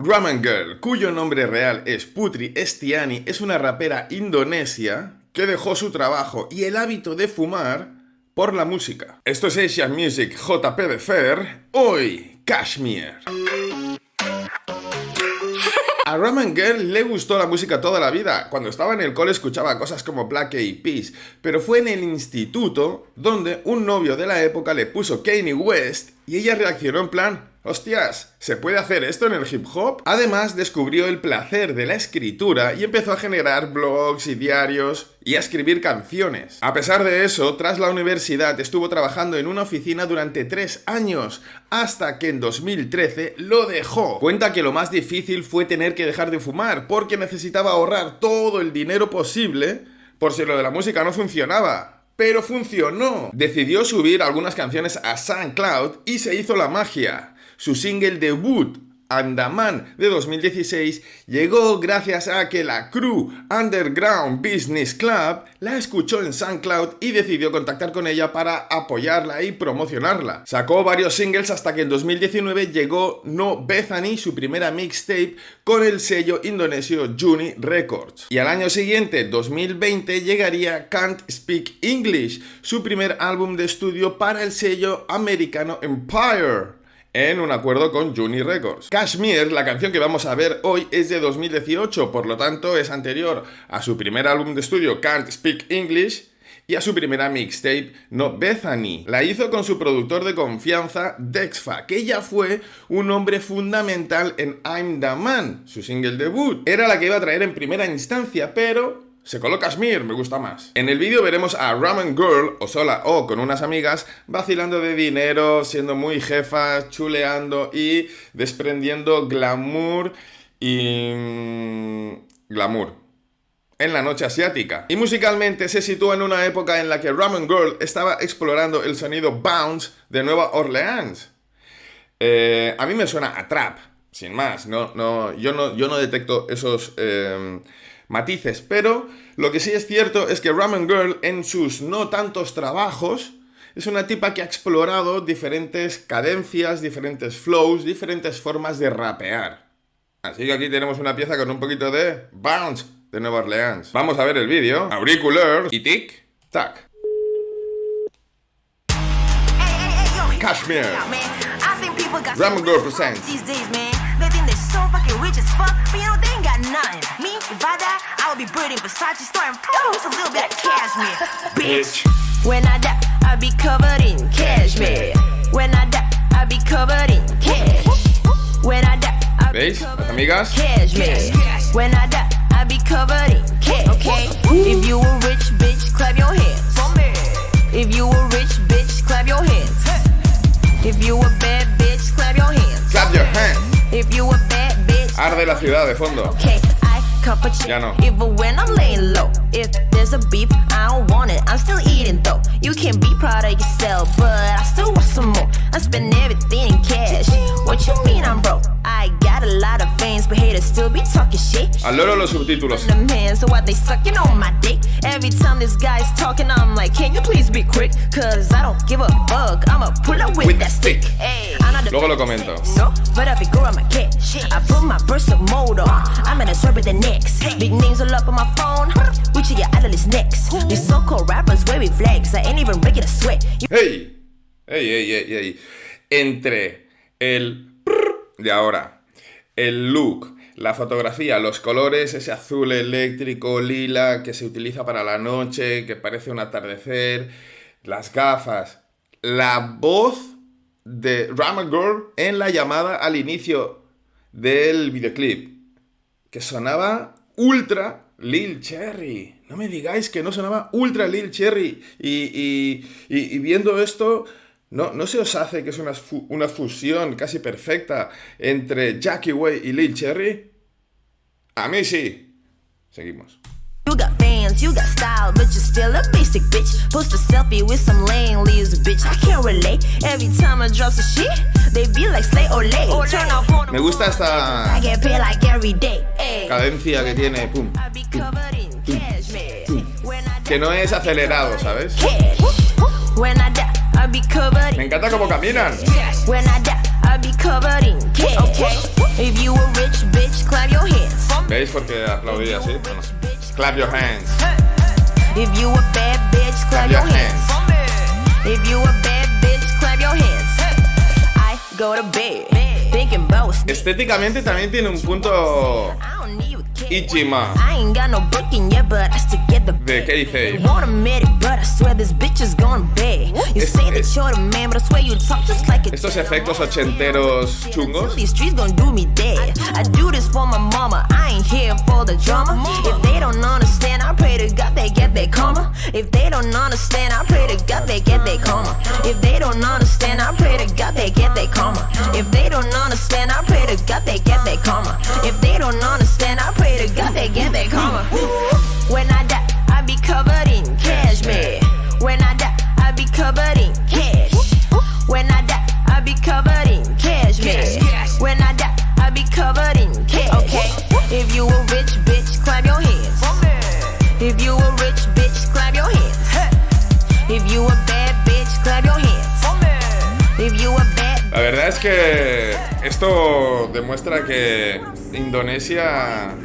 Ramen Girl, cuyo nombre real es Putri Estiani, es una rapera indonesia que dejó su trabajo y el hábito de fumar por la música. Esto es Asian Music JP de Fer, hoy Kashmir. A Ramen Girl le gustó la música toda la vida. Cuando estaba en el cole escuchaba cosas como Black Eyed Peas, pero fue en el instituto donde un novio de la época le puso Kanye West y ella reaccionó en plan: ¡hostias! ¿Se puede hacer esto en el hip hop? Además, descubrió el placer de la escritura y empezó a generar blogs y diarios y a escribir canciones. A pesar de eso, tras la universidad estuvo trabajando en una oficina durante 3 años, hasta que en 2013 lo dejó. Cuenta que lo más difícil fue tener que dejar de fumar, porque necesitaba ahorrar todo el dinero posible por si lo de la música no funcionaba. Pero funcionó. Decidió subir algunas canciones a SoundCloud y se hizo la magia. Su single debut, Andaman, de 2016, llegó gracias a que la crew Underground Business Club la escuchó en SoundCloud y decidió contactar con ella para apoyarla y promocionarla. Sacó varios singles hasta que en 2019 llegó No Bethany, su primera mixtape, con el sello indonesio Juni Records. Y al año siguiente, 2020, llegaría Can't Speak English, su primer álbum de estudio para el sello americano Empire, en un acuerdo con Juni Records. Kashmir, la canción que vamos a ver hoy, es de 2018, por lo tanto es anterior a su primer álbum de estudio Can't Speak English y a su primera mixtape No Bethany. La hizo con su productor de confianza Dexfa, que ya fue un hombre fundamental en I'm the Man, su single debut. Era la que iba a traer en primera instancia, pero se coló Kashmir, me gusta más. En el vídeo veremos a Ramen Girl, o sola o con unas amigas, vacilando de dinero, siendo muy jefa, chuleando y desprendiendo glamour en la noche asiática. Y musicalmente se sitúa en una época en la que Ramen Girl estaba explorando el sonido bounce de Nueva Orleans. A mí me suena a trap, sin más. Yo no detecto esos matices, pero lo que sí es cierto es que Ramen Girl, en sus no tantos trabajos, es una tipa que ha explorado diferentes cadencias, diferentes flows, diferentes formas de rapear. Así que aquí tenemos una pieza con un poquito de bounce de Nueva Orleans. Vamos a ver el vídeo. Auricular y tic tac. Kashmir. Ramen Girl presents. They think they're so fucking rich as fuck, but you know they ain't got nothing. Me, if I die, I will be breathing Versace starting with a little bit of cashmere, bitch. When I die, I'll be covered in cashmere. When I die, I'll be covered in cash. When I die, I'll be ¿Veis, las amigas? cashmere. When I die, I'll be covered in cash. Okay, if you a rich bitch, clap your hands. If you a rich bitch, clap your hands. If you a bad bitch, clap your hands. Clap your hands. If you a bad bitch, Arde la ciudad de fondo. okay, I cup a chick. Ya no. Even when I'm laying low, if there's a beef, I don't want it. I'm still eating though. You can be proud of yourself, but I still want some more. I spend everything in cash. What you mean I'm broke? I got a lot of fans, but haters still be talking shit. Al loro los subtítulos. Them hands, so why they sucking on my dick? Every time this guy's talking, I'm like, can you please be quick? Cause I don't give a fuck. I'ma pull up with that stick. Hey, I'm not the Luego lo comento. no, but I be growing my cash. I put my burst of mode on. I'm in a serve with the next. Big names all up on my phone. We check your analyst next. These so-called rappers waving flags. I ain't even breaking a sweat. ¡Hey! ¡Ey! Entre el de ahora, el look, la fotografía, los colores, ese azul eléctrico, lila que se utiliza para la noche, que parece un atardecer, las gafas, la voz de Ramen Girl en la llamada al inicio del videoclip, que sonaba ultra Lil Cherry. No me digáis que no sonaba ultra Lil Cherry. Y viendo esto, ¿no se os hace que es una fusión casi perfecta entre Jackie Way y Lil Cherry? A mí sí. Seguimos. You got fans, you got style, but you're still a basic bitch. Post a selfie with some lame leaves, bitch. I can't relate. Every time I drop some shit, they be like slay or lay. Turn off on Me gusta esta I get paid like every day. cadencia que tiene, pum, I be covered in cashmere. When I que no es acelerado, ¿sabes? cash. When I die, I be covered Me in encanta cómo caminan. When I die, I'd be covered in cash. Okay. If you a rich bitch, clap your hands. ¿Veis por qué aplaudí así? Bueno. Clap your hands. If you a bad bitch, clap your hands. If you a bad bitch, clap your hands. I go to bed thinking about. Estéticamente también tiene un punto Ichima de K-Fabe. Estos efectos ochenteros chungos. When I die, I'll be covered in cashmere. When I die, I'll be covered in cash. When I die, I'll be covered in cashmere. When I die, I'll be covered in cash. Okay, if you a rich bitch, clap your hands. If you a rich bitch, clap your hands. If you a bad bitch, clap your hands. If you a bad. La verdad es que esto demuestra que Indonesia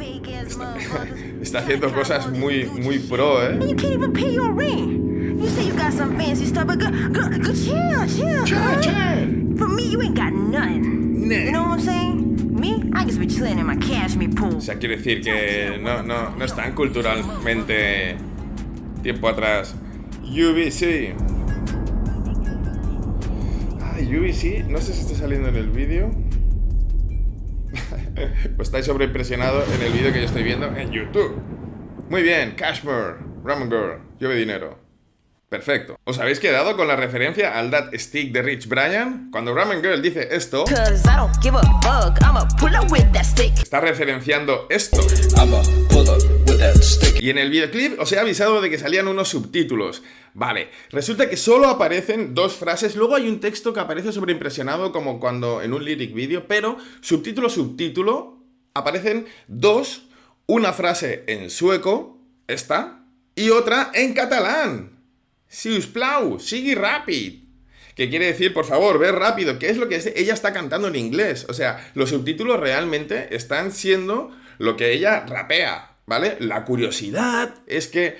está haciendo cosas muy pro, ¿eh? You can't even pay your rent. You say you got some fancy stuff, but chill. For me, you ain't got nothing. You know what I'm saying? Me, I just be chilling in my cashmere pool. O sea, quiere decir que no están culturalmente tiempo atrás. UBC. UBC, no sé si está saliendo en el vídeo. Pues estáis sobreimpresionado en el vídeo que yo estoy viendo en YouTube. Muy bien, Cashmere, Ramen Girl, llueve dinero. Perfecto. ¿Os habéis quedado con la referencia al That Stick de Rich Brian? Cuando Ramen Girl dice esto, está referenciando esto. Y en el videoclip os he avisado de que salían unos subtítulos. Vale, resulta que solo aparecen dos frases, luego hay un texto que aparece sobreimpresionado como cuando en un lyric video, pero subtítulo, aparecen dos, una frase en sueco, esta, y otra en catalán. Si us plau, sigui ràpid. Que quiere decir, por favor, ve rápido, ¿qué es lo que ella está cantando en inglés? O sea, los subtítulos realmente están siendo lo que ella rapea, ¿vale? La curiosidad es que,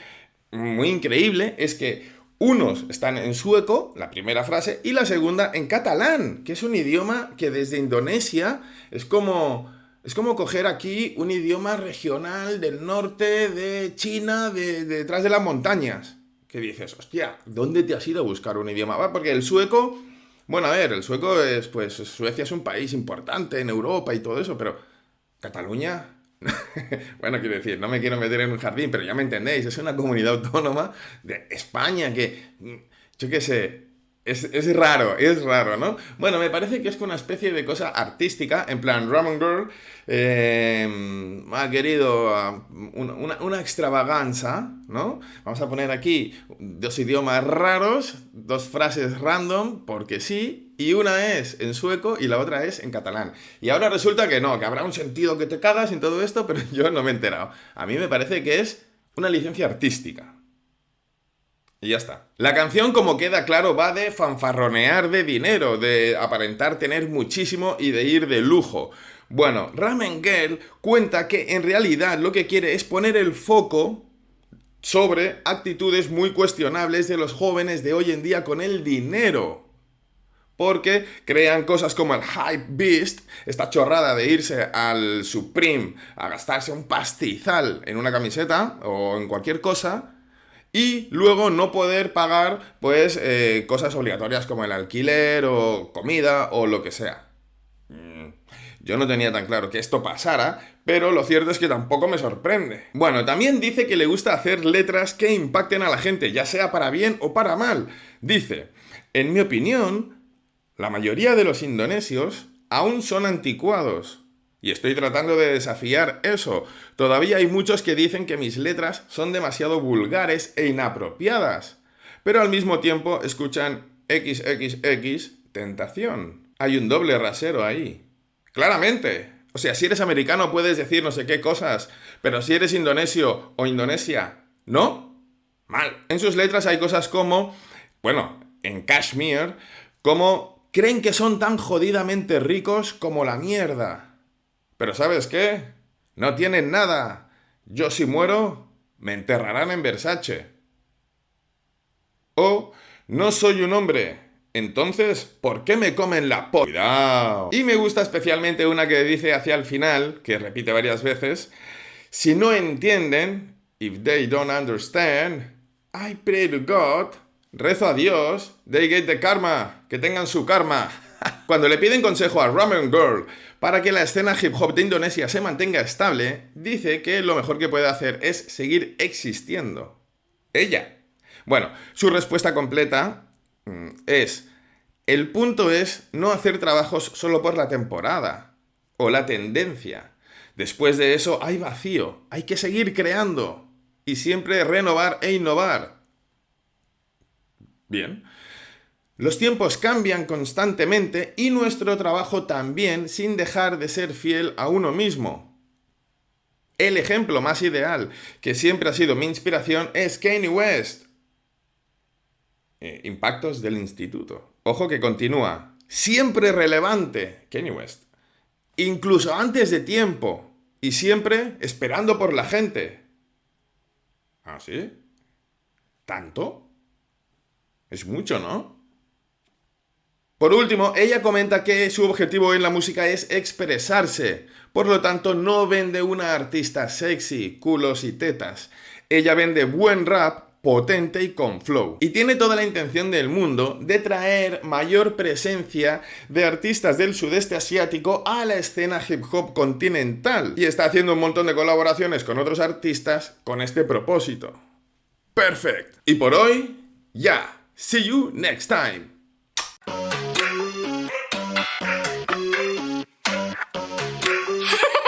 muy increíble, es que unos están en sueco, la primera frase, y la segunda en catalán, que es un idioma que desde Indonesia es como coger aquí un idioma regional del norte de China, detrás de las montañas. Que dices, hostia, ¿dónde te has ido a buscar un idioma? Va, porque el sueco, bueno, a ver, el sueco es, pues, Suecia es un país importante en Europa y todo eso, pero Cataluña, bueno, quiero decir, no me quiero meter en un jardín, pero ya me entendéis, es una comunidad autónoma de España que, yo qué sé, es raro, ¿no? Bueno, me parece que es una especie de cosa artística, en plan, Ramen Girl ha querido una extravaganza, ¿no? Vamos a poner aquí dos idiomas raros, dos frases random, porque sí, y una es en sueco y la otra es en catalán. Y ahora resulta que no, que habrá un sentido que te cagas en todo esto, pero yo no me he enterado. A mí me parece que es una licencia artística. Y ya está. La canción, como queda claro, va de fanfarronear de dinero, de aparentar tener muchísimo y de ir de lujo. Bueno, Ramen Girl cuenta que en realidad lo que quiere es poner el foco sobre actitudes muy cuestionables de los jóvenes de hoy en día con el dinero. Porque crean cosas como el Hype Beast, esta chorrada de irse al Supreme a gastarse un pastizal en una camiseta o en cualquier cosa, y luego no poder pagar, pues, cosas obligatorias como el alquiler o comida o lo que sea. Yo no tenía tan claro que esto pasara, pero lo cierto es que tampoco me sorprende. Bueno, también dice que le gusta hacer letras que impacten a la gente, ya sea para bien o para mal. Dice, en mi opinión, la mayoría de los indonesios aún son anticuados. Y estoy tratando de desafiar eso. Todavía hay muchos que dicen que mis letras son demasiado vulgares e inapropiadas. Pero al mismo tiempo escuchan XXX tentación. Hay un doble rasero ahí. Claramente. O sea, si eres americano puedes decir no sé qué cosas. Pero si eres indonesio o Indonesia, ¿no? Mal. En sus letras hay cosas como, bueno, en Kashmir, como Creen que son tan jodidamente ricos como la mierda. Pero ¿sabes qué? No tienen nada. Yo si muero, me enterrarán en Versace. O, no soy un hombre. Entonces, ¿por qué me comen la polla? ¡Cuidado! Y me gusta especialmente una que dice hacia el final, que repite varias veces, si no entienden, if they don't understand, I pray to God, rezo a Dios, they get the karma, que tengan su karma. Cuando le piden consejo a Ramen Girl para que la escena hip hop de Indonesia se mantenga estable, dice que lo mejor que puede hacer es seguir existiendo. Ella. Bueno, su respuesta completa es: el punto es no hacer trabajos solo por la temporada o la tendencia. Después de eso hay vacío, hay que seguir creando y siempre renovar e innovar. Bien. Los tiempos cambian constantemente y nuestro trabajo también, sin dejar de ser fiel a uno mismo. El ejemplo más ideal, que siempre ha sido mi inspiración, es Kanye West. Impactos del instituto. Ojo que continúa. Siempre relevante, Kanye West. Incluso antes de tiempo. Y siempre esperando por la gente. ¿Ah, sí? ¿Tanto? Es mucho, ¿no? Por último, ella comenta que su objetivo en la música es expresarse. Por lo tanto, no vende una artista sexy, culos y tetas. Ella vende buen rap, potente y con flow. Y tiene toda la intención del mundo de traer mayor presencia de artistas del sudeste asiático a la escena hip hop continental. Y está haciendo un montón de colaboraciones con otros artistas con este propósito. Perfect. Y por hoy, ya. See you next time.